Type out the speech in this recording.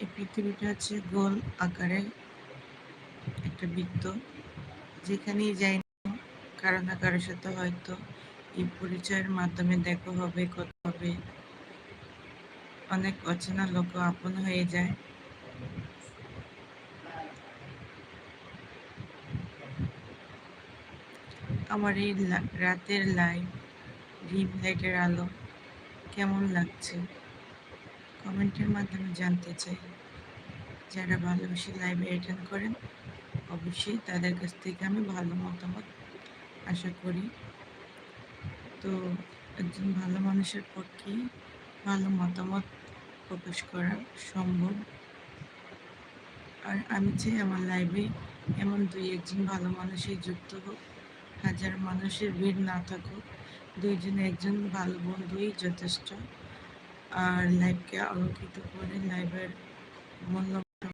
এই পৃথিবীটা হচ্ছে গোল আকারে একটা বৃত্ত। যেখানেই যাই কারো না কারোর সাথে হয়তো এই পরিচয়ের মাধ্যমে দেখা হবে, কথা হবে, অনেক অচেনা লোক আপন হয়ে যায়। আমার এই রাতের লাইভ ডিম লাইটের আলো কেমন লাগছে কমেন্টের মাধ্যমে জানতে চাই। যারা ভালোবেসে লাইভে অ্যাটেন্ড করেন অবশ্যই তাদের কাছ থেকে আমি ভালো মতামত আশা করি। তো একজন ভালো মানুষের পক্ষেই ভালো মতামত প্রকাশ করা সম্ভব। আর আমি চাই আমার লাইভে এমন দুই একজন ভালো মানুষই যুক্ত হোক, হাজার মানুষের ভিড় না থাকুক, দুইজন একজন ভালো বন্ধুই যথেষ্ট। আর লাইভকে আলোকিত করে লাইভের মূল্য